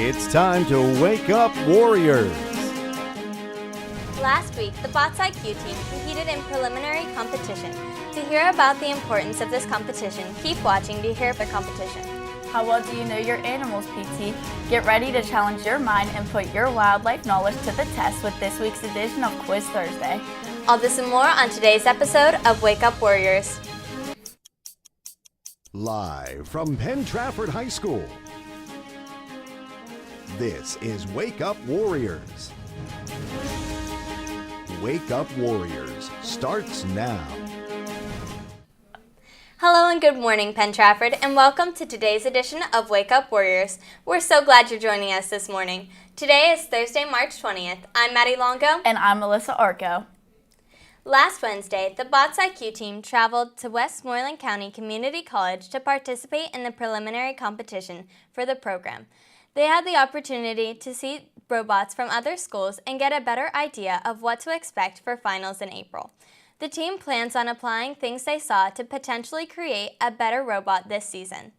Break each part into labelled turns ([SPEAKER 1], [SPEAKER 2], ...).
[SPEAKER 1] It's time to wake up, Warriors.
[SPEAKER 2] Last week, the Bots IQ team competed in preliminary competition. To hear about the importance of this competition, keep watching to hear the competition.
[SPEAKER 3] How well do you know your animals, PT? Get ready to challenge your mind and put your wildlife knowledge to the test with this week's edition of Quiz Thursday.
[SPEAKER 2] All this and more on today's episode of Wake Up Warriors.
[SPEAKER 1] Live from Penn Trafford High School, this is Wake Up Warriors. Wake Up Warriors starts now.
[SPEAKER 2] Hello and good morning, Penn Trafford, and welcome to today's edition of Wake Up Warriors. We're so glad you're joining us this morning. Today is Thursday, March 20th. I'm Maddie Longo.
[SPEAKER 3] And I'm Melissa Arco.
[SPEAKER 2] Last Wednesday, the Bots IQ team traveled to Westmoreland County Community College to participate in the preliminary competition for the program. They had the opportunity to see robots from other schools and get a better idea of what to expect for finals in April. The team plans on applying things they saw to potentially create a better robot this season.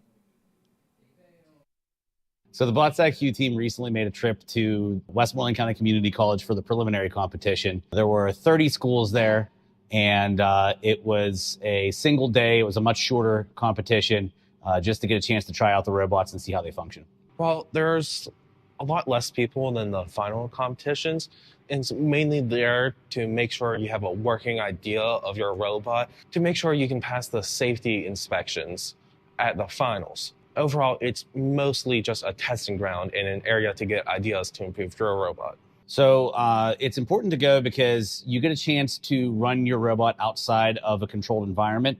[SPEAKER 4] So the Bots IQ team recently made a trip to Westmoreland County Community College for the preliminary competition. There were 30 schools there, and it was a single day. It was a much shorter competition just to get a chance to try out the robots and see how they function.
[SPEAKER 5] Well, there's a lot less people than the final competitions, and it's mainly there to make sure you have a working idea of your robot, to make sure you can pass the safety inspections at the finals. Overall, it's mostly just a testing ground and an area to get ideas to improve your robot.
[SPEAKER 4] So it's important to go because you get a chance to run your robot outside of a controlled environment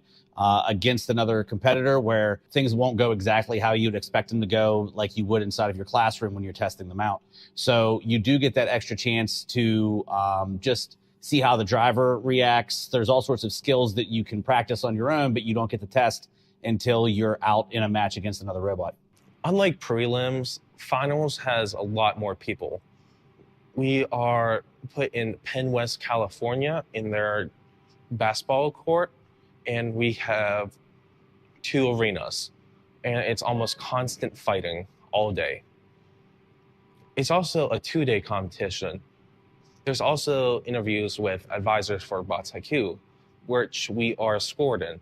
[SPEAKER 4] against another competitor where things won't go exactly how you'd expect them to go, like you would inside of your classroom when you're testing them out. So you do get that extra chance to just see how the driver reacts. There's all sorts of skills that you can practice on your own, but you don't get to test until you're out in a match against another robot.
[SPEAKER 5] Unlike prelims, finals has a lot more people. We are put in Penn West, California in their basketball court, and we have 2 arenas, and it's almost constant fighting all day. It's also a 2-day competition. There's also interviews with advisors for Bots IQ, which we are scored in.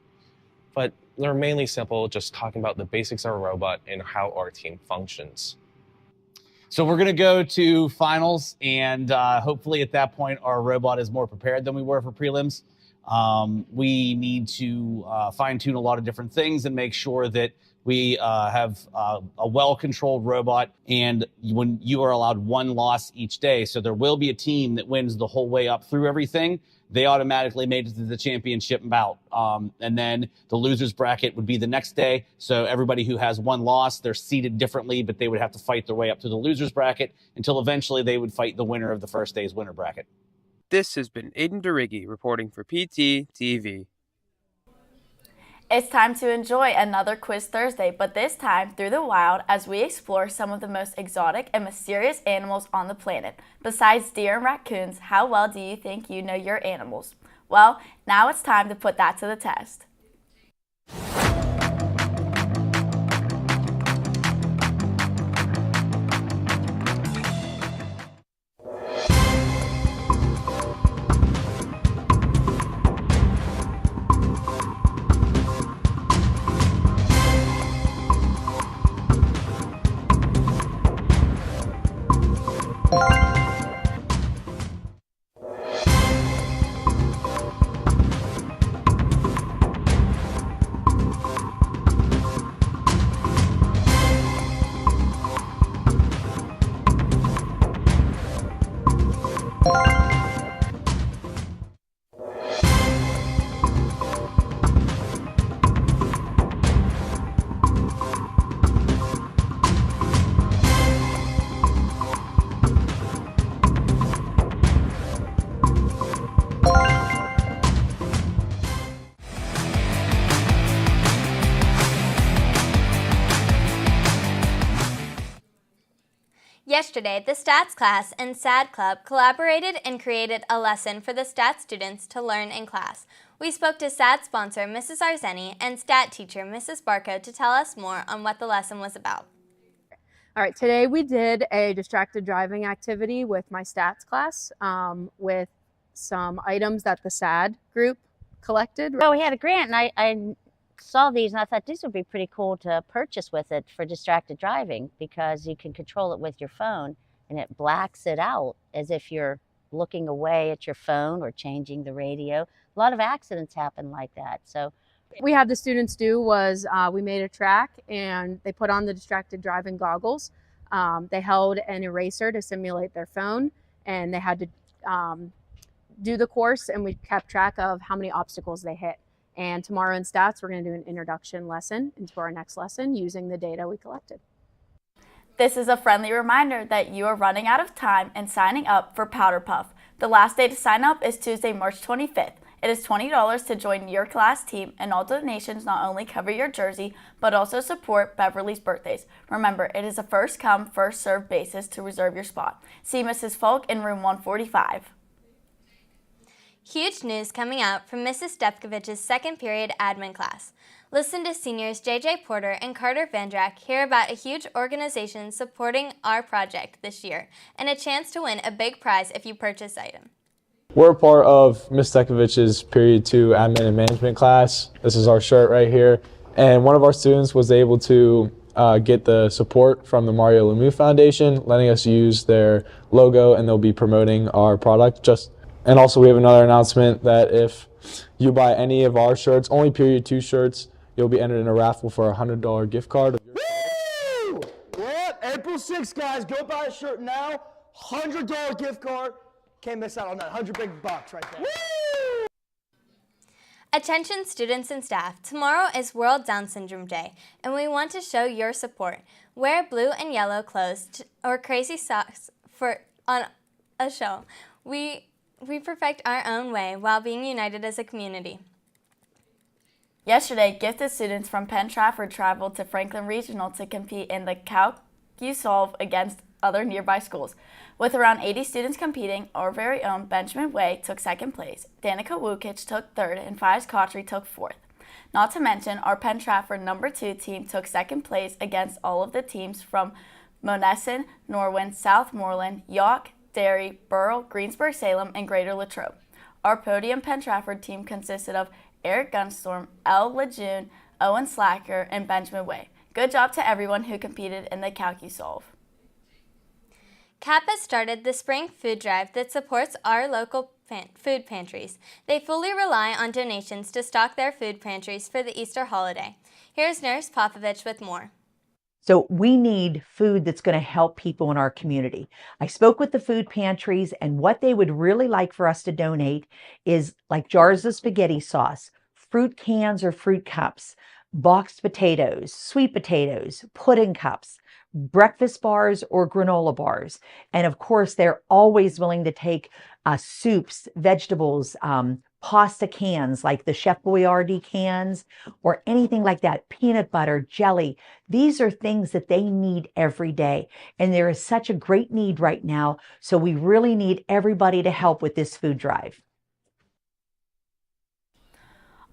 [SPEAKER 5] But they're mainly simple, just talking about the basics of a robot and how our team functions.
[SPEAKER 4] So we're going to go to finals, and hopefully at that point our robot is more prepared than we were for prelims. We need to fine-tune a lot of different things and make sure that we have a well-controlled robot, and when you are allowed 1 loss each day. So there will be a team that wins the whole way up through everything. They automatically made it to the championship bout. And then the loser's bracket would be the next day. So everybody who has 1 loss, they're seated differently, but they would have to fight their way up to the loser's bracket until eventually they would fight the winner of the first day's winner bracket.
[SPEAKER 6] This has been Aiden Duriggi reporting for PT TV.
[SPEAKER 3] It's time to enjoy another Quiz Thursday, but this time through the wild as we explore some of the most exotic and mysterious animals on the planet. Besides deer and raccoons, how well do you think you know your animals? Well, now it's time to put that to the test.
[SPEAKER 2] Yesterday, the Stats class and SAD Club collaborated and created a lesson for the Stats students to learn in class. We spoke to SAD sponsor Mrs. Arzeni and Stat teacher Mrs. Barco to tell us more on what the lesson was about.
[SPEAKER 7] All right, today we did a distracted driving activity with my stats class with some items that the SAD group collected.
[SPEAKER 8] Oh, we had a grant, and I saw these, and I thought this would be pretty cool to purchase with it for distracted driving, because you can control it with your phone, and it blacks it out as if you're looking away at your phone or changing the radio. A lot of accidents happen like that. So
[SPEAKER 7] we had the students do was we made a track, and they put on the distracted driving goggles. They held an eraser to simulate their phone, and they had to do the course, and we kept track of how many obstacles they hit. And tomorrow in stats, we're going to do an introduction lesson into our next lesson using the data we collected.
[SPEAKER 3] This is a friendly reminder that you are running out of time and signing up for Powder Puff. The last day to sign up is Tuesday, March 25th. It is $20 to join your class team, and all donations not only cover your jersey, but also support Beverly's birthdays. Remember, it is a first-come, first-served basis to reserve your spot. See Mrs. Folk in room 145.
[SPEAKER 2] Huge news coming out from Mrs. Stepkovich's second period admin class. Listen to seniors JJ Porter and Carter Vandrak hear about a huge organization supporting our project this year and a chance to win a big prize if you purchase item.
[SPEAKER 9] We're a part of Ms. Stekovich's Period 2 Admin and Management class. This is our shirt right here. And one of our students was able to get the support from the Mario Lemieux Foundation, letting us use their logo, and they'll be promoting our product. And also we have another announcement that if you buy any of our shirts, only Period 2 shirts, you'll be entered in a raffle for a $100 gift card.
[SPEAKER 10] Woo! What? April 6th, guys, go buy a shirt now. $100 gift card. Can't miss out on that. 100 big bucks right there. Woo!
[SPEAKER 2] Attention students and staff, tomorrow is World Down Syndrome Day, and we want to show your support. Wear blue and yellow clothes or crazy socks on a show. We perfect our own way while being united as a community.
[SPEAKER 3] Yesterday, gifted students from Penn Trafford traveled to Franklin Regional to compete in the Calc-U-Solve against other nearby schools. With around 80 students competing, our very own Benjamin Way took second place, Danica Wukic took third, and Fives Cotry took fourth. Not to mention, our Penn Trafford number 2 team took second place against all of the teams from Monessen, Norwin, Southmoreland, York, Derry, Burrell, Greensburg-Salem, and Greater Latrobe. Our podium Penn Trafford team consisted of Eric Gunstorm, L. Lejeune, Owen Slacker, and Benjamin Way. Good job to everyone who competed in the Calc-U-Solve.
[SPEAKER 2] CAP has started the spring food drive that supports our local food pantries. They fully rely on donations to stock their food pantries for the Easter holiday. Here's Nurse Popovich with more.
[SPEAKER 11] So we need food that's going to help people in our community. I spoke with the food pantries, and what they would really like for us to donate is like jars of spaghetti sauce, fruit cans or fruit cups, boxed potatoes, sweet potatoes, pudding cups, breakfast bars or granola bars. And of course, they're always willing to take soups, vegetables, pasta cans like the Chef Boyardee cans or anything like that, peanut butter, jelly. These are things that they need every day. And there is such a great need right now. So we really need everybody to help with this food drive.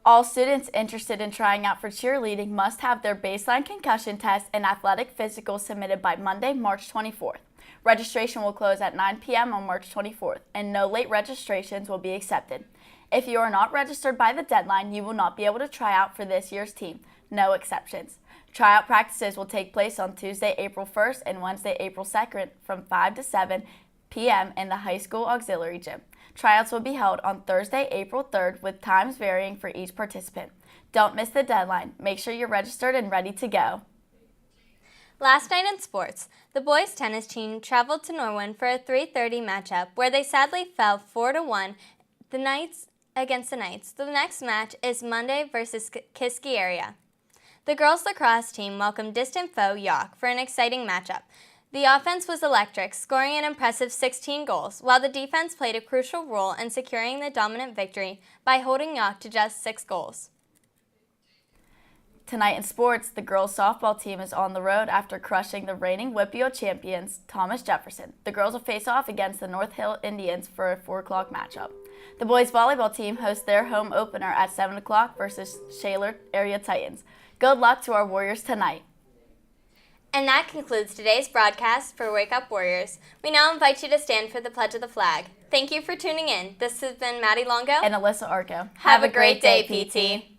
[SPEAKER 3] All students interested in trying out for cheerleading must have their baseline concussion test and athletic physical submitted by Monday, March 24th. Registration will close at 9 p.m. on March 24th, and no late registrations will be accepted. If you are not registered by the deadline, you will not be able to try out for this year's team. No exceptions. Tryout practices will take place on Tuesday, April 1st and Wednesday, April 2nd from 5 to 7 p.m. in the high school auxiliary gym. Tryouts will be held on Thursday, April 3rd, with times varying for each participant. Don't miss the deadline. Make sure you're registered and ready to go.
[SPEAKER 2] Last night in sports, the boys tennis team traveled to Norwin for a 3:30 matchup where they sadly fell 4-1 against the Knights. The next match is Monday versus Kiski area. The girls lacrosse team welcomed distant foe York for an exciting matchup. The offense was electric, scoring an impressive 16 goals, while the defense played a crucial role in securing the dominant victory by holding York to just 6 goals.
[SPEAKER 3] Tonight in sports, the girls softball team is on the road after crushing the reigning WPO champions, Thomas Jefferson. The girls will face off against the North Hill Indians for a 4 o'clock matchup. The boys volleyball team hosts their home opener at 7 o'clock versus Shaler Area Titans. Good luck to our Warriors tonight.
[SPEAKER 2] And that concludes today's broadcast for Wake Up Warriors. We now invite you to stand for the Pledge of the Flag. Thank you for tuning in. This has been Maddie Longo
[SPEAKER 3] And Alyssa Arco.
[SPEAKER 2] Have a great day, PT.